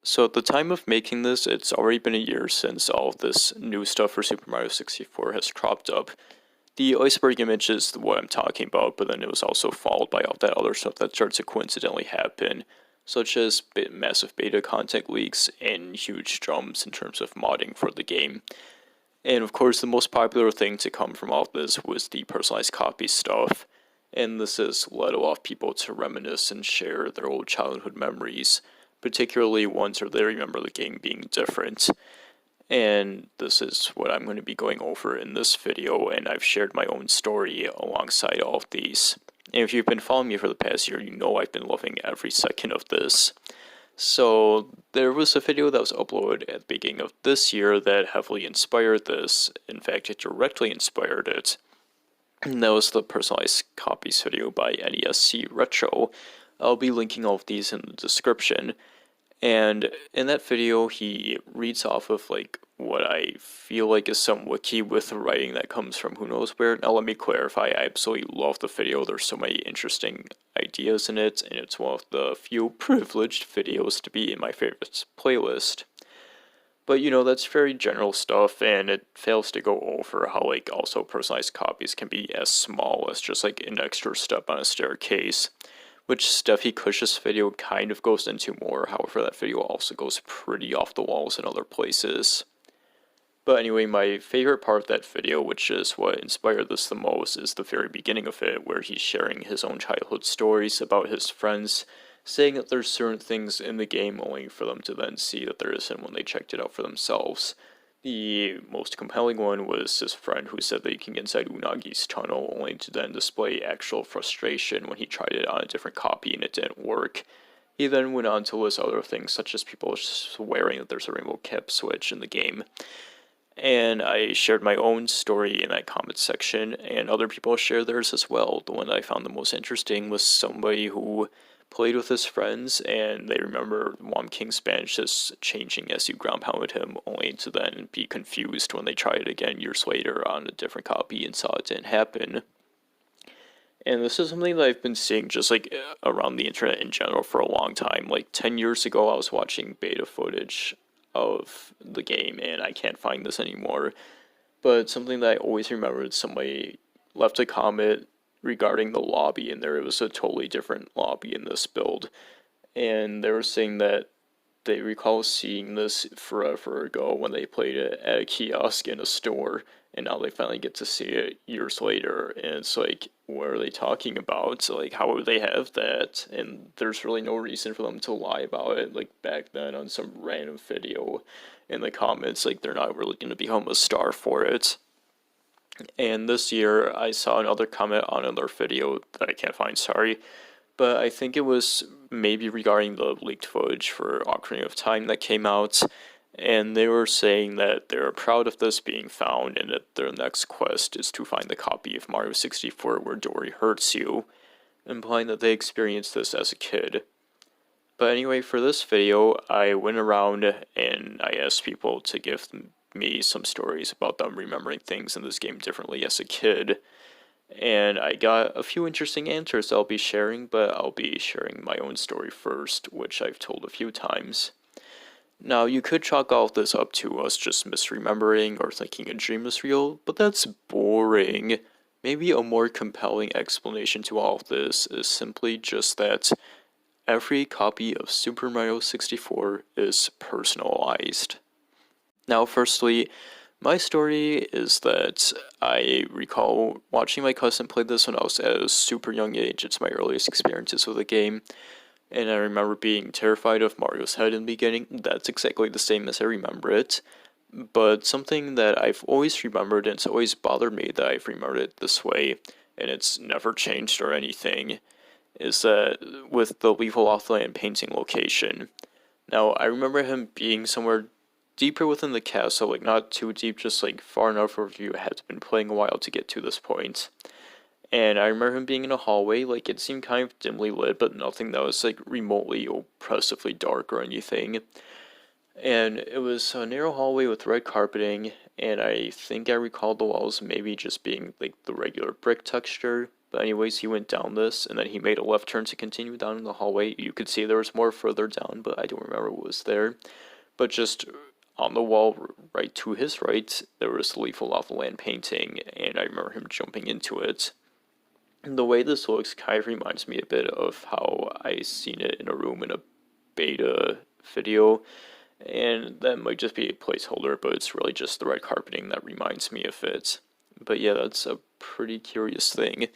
So at the time of making this, it's already been a year since all of this new stuff for Super Mario 64 has cropped up. The iceberg image is what I'm talking about, but then it was also followed by all that other stuff that starts to coincidentally happen, such as massive beta content leaks and huge jumps in terms of modding for the game. And of course, the most popular thing to come from all of this was the personalized copy stuff, and this has led a lot of people to reminisce and share their old childhood memories, particularly ones where they remember the game being different. And this is what I'm going to be going over in this video, and I've shared my own story alongside all of these. And if you've been following me for the past year, you know I've been loving every second of this. So there was a video that was uploaded at the beginning of this year that heavily inspired this. In fact, it directly inspired it. And that was the personalized copies video by NESC Retro. I'll be linking all of these in the description. And in that video, he reads off of like what I feel like is some wiki with writing that comes from who knows where. Now let me clarify, I absolutely love the video. There's so many interesting ideas in it, and it's one of the few privileged videos to be in my favorites playlist. But you know, that's very general stuff, and it fails to go over how like also personalized copies can be as small as just like an extra step on a staircase, which Steffi Cush's video kind of goes into more. However, that video also goes pretty off the walls in other places. But anyway, my favorite part of that video, which is what inspired this the most, is the very beginning of it, where he's sharing his own childhood stories about his friends, saying that there's certain things in the game only for them to then see that there isn't when they checked it out for themselves. The most compelling one was his friend who said that he can get inside Unagi's tunnel only to then display actual frustration when he tried it on a different copy and it didn't work. He then went on to list other things such as people swearing that there's a rainbow cap switch in the game. And I shared my own story in that comment section, and other people shared theirs as well. The one that I found the most interesting was somebody who played with his friends, and they remember Wom King Spanish just changing as you ground pounded him, only to then be confused when they tried it again years later on a different copy and saw it didn't happen. And this is something that I've been seeing just like around the internet in general for a long time. Like 10 years ago, I was watching beta footage of the game, and I can't find this anymore. But something that I always remembered, somebody left a comment regarding the lobby, and there was a totally different lobby in this build. And they were saying that they recall seeing this forever ago when they played it at a kiosk in a store, and now they finally get to see it years later. And it's like, what are they talking about? So, like, how would they have that? And there's really no reason for them to lie about it, like back then on some random video in the comments. Like, they're not really going to become a star for it. And this year, I saw another comment on another video that I can't find, sorry, but I think it was maybe regarding the leaked footage for Ocarina of Time that came out, and they were saying that they're proud of this being found, and that their next quest is to find the copy of Mario 64 where Dory hurts you, implying that they experienced this as a kid. But anyway, for this video, I went around and I asked people to give me some stories about them remembering things in this game differently as a kid. And I got a few interesting answers I'll be sharing, but I'll be sharing my own story first, which I've told a few times. Now, you could chalk all of this up to us just misremembering or thinking a dream is real, but that's boring. Maybe a more compelling explanation to all of this is simply just that every copy of Super Mario 64 is personalized. Now, firstly, my story is that I recall watching my cousin play this when I was at a super young age. It's my earliest experiences with the game, and I remember being terrified of Mario's head in the beginning. That's exactly the same as I remember it, but something that I've always remembered, and it's always bothered me that I've remembered it this way, and it's never changed or anything, is that with the Lethal Othland painting location. Now, I remember him being somewhere deeper within the castle, like not too deep, just like far enough where you had been playing a while to get to this point. And I remember him being in a hallway, like it seemed kind of dimly lit, but nothing that was like remotely oppressively dark or anything. And it was a narrow hallway with red carpeting, and I think I recall the walls maybe just being like the regular brick texture, But anyways, he went down this, and then he made a left turn to continue down in the hallway. You could see there was more further down, but I don't remember what was there. But just on the wall right to his right, there was the Lethal Lava Land painting, and I remember him jumping into it. And the way this looks kind of reminds me a bit of how I seen it in a room in a beta video, and that might just be a placeholder, but it's really just the red carpeting that reminds me of it. But yeah, that's a pretty curious thing.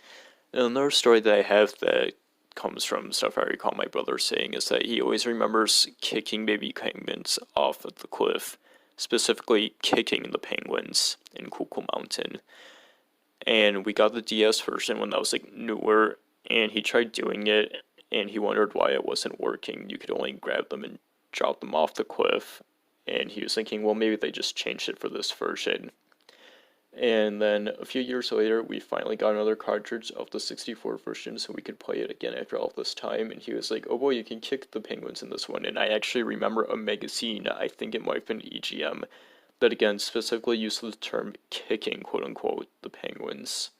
And another story that I have that comes from stuff I recall my brother saying is that he always remembers kicking baby penguins off of the cliff, specifically kicking the penguins in Cuckoo Mountain. And we got the DS version when that was like newer, and he tried doing it, and he wondered why it wasn't working. You could only grab them and drop them off the cliff, and he was thinking, well, maybe they just changed it for this version. And then a few years later, we finally got another cartridge of the 64 version so we could play it again after all this time. And he was like, oh boy, you can kick the penguins in this one. And I actually remember a magazine, I think it might have been EGM, that again specifically used the term kicking, quote unquote, the penguins.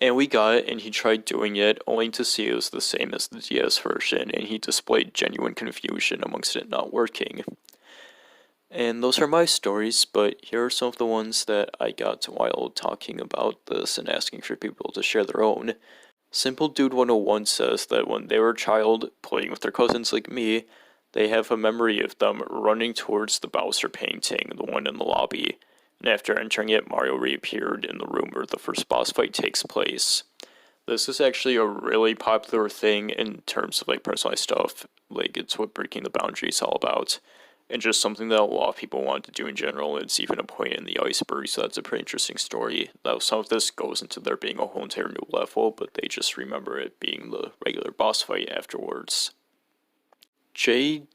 And we got it, and he tried doing it, only to see it was the same as the DS version, and he displayed genuine confusion amongst it not working. And those are my stories, but here are some of the ones that I got while talking about this and asking for people to share their own. Simple Dude 101 says that when they were a child, playing with their cousins like me, they have a memory of them running towards the Bowser painting, the one in the lobby, and after entering it, Mario reappeared in the room where the first boss fight takes place. This is actually a really popular thing in terms of like personalized stuff, like it's what breaking the boundaries is all about. And just something that a lot of people want to do in general. It's even a point in the iceberg, so that's a pretty interesting story. Now, some of this goes into there being a whole entire new level, but they just remember it being the regular boss fight afterwards. JTDI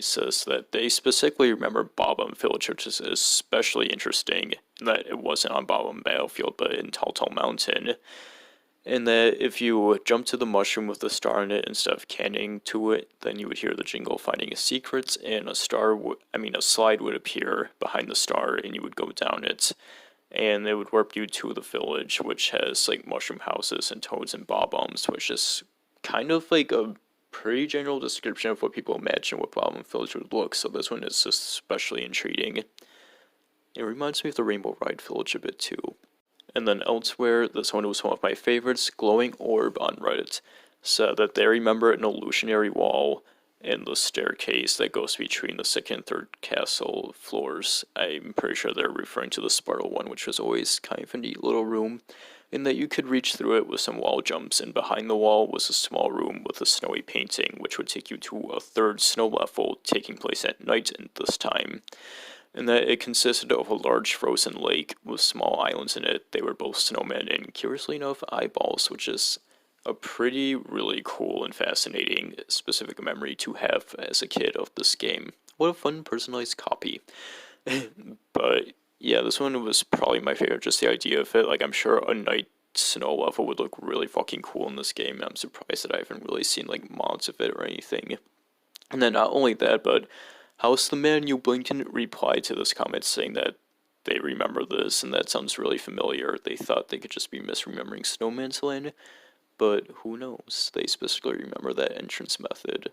says that they specifically remember Bob-omb Village, which is especially interesting, in that it wasn't on Bob-omb Battlefield, but in Tall Tall Mountain. And that if you jump to the mushroom with the star in it instead of canning to it, then you would hear the jingle finding a secret, and a slide would appear behind the star, and you would go down it, and it would warp you to the village, which has like mushroom houses and toads and bob-ombs, which is kind of like a pretty general description of what people imagine what Bob-omb Village would look. So this one is especially intriguing. It reminds me of the Rainbow Ride Village a bit too. And then elsewhere, this one was one of my favorites, Glowing Orb on Reddit, said that they remember an illusionary wall and the staircase that goes between the second and third castle floors. I'm pretty sure they're referring to the Spartle one, which was always kind of a neat little room, in that you could reach through it with some wall jumps, and behind the wall was a small room with a snowy painting, which would take you to a third snow level, taking place at night this time. And that it consisted of a large frozen lake with small islands in it. They were both snowmen and, curiously enough, eyeballs, which is a really cool and fascinating specific memory to have as a kid of this game. What a fun personalized copy. But yeah, this one was probably my favorite, just the idea of it. Like, I'm sure a night snow level would look really fucking cool in this game. I'm surprised that I haven't really seen like mods of it or anything. And then not only that, but House the Man You Blinken replied to this comment saying that they remember this, and that sounds really familiar. They thought they could just be misremembering Snowman's Land, but who knows? They specifically remember that entrance method.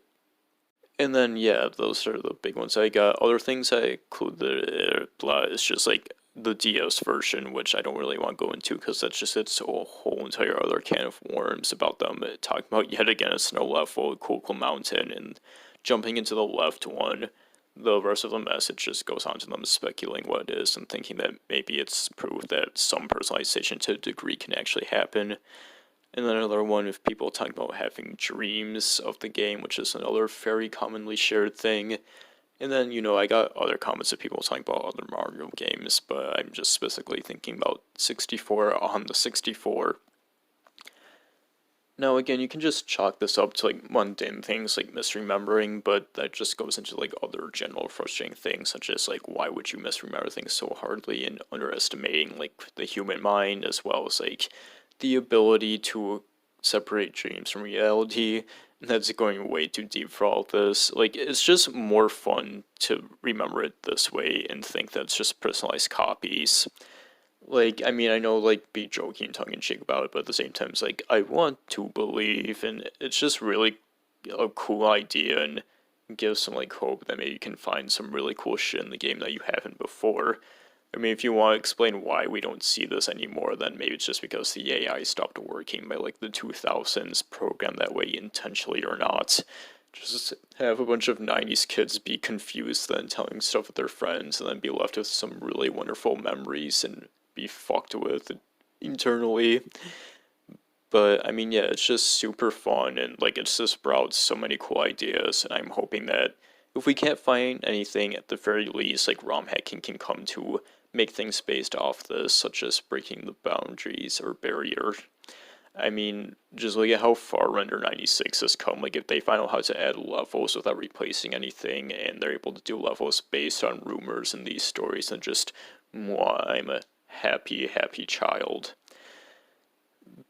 And then, yeah, those are the big ones I got. Other things I included is just like the DS version, which I don't really want to go into because that's just it's a whole entire other can of worms about them talking about yet again a snow level, Cool Mountain, and jumping into the left one. The rest of the message just goes on to them speculating what it is and thinking that maybe it's proof that some personalization to a degree can actually happen. And then another one of people talking about having dreams of the game, which is another very commonly shared thing. And then, I got other comments of people talking about other Mario games, but I'm just specifically thinking about 64 on the 64. Now, again, you can just chalk this up to like mundane things like misremembering, but that just goes into like other general frustrating things, such as like why would you misremember things so hardly, and underestimating like the human mind, as well as like the ability to separate dreams from reality. And that's going way too deep for all this. Like, it's just more fun to remember it this way and think that it's just personalized copies. Like, I mean, I know, like, be joking tongue-in-cheek about it, but at the same time, it's like, I want to believe, and it's just really a cool idea, and gives some, like, hope that maybe you can find some really cool shit in the game that you haven't before. I mean, if you want to explain why we don't see this anymore, then maybe it's just because the AI stopped working by, like, the 2000s, programmed that way intentionally or not. Just have a bunch of 90s kids be confused then telling stuff with their friends and then be left with some really wonderful memories and be fucked with internally. But I mean, yeah, it's just super fun and like it's just brought so many cool ideas. And I'm hoping that if we can't find anything, at the very least, like ROM hacking can come to make things based off this, such as breaking the boundaries or barrier. I mean, just look at how far Render 96 has come. Like, if they find out how to add levels without replacing anything, and they're able to do levels based on rumors in these stories, then just, mwah, I'm a happy, happy child.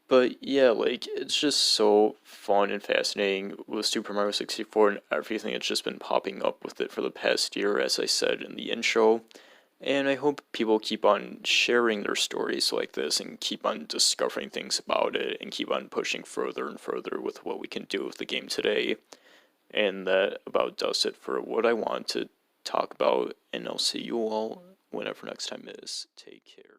But yeah, like, it's just so fun and fascinating with Super Mario 64 and everything that's just been popping up with it for the past year, as I said in the intro. And I hope people keep on sharing their stories like this and keep on discovering things about it and keep on pushing further and further with what we can do with the game today. And that about does it for what I want to talk about. And I'll see you all whenever next time is. Take care.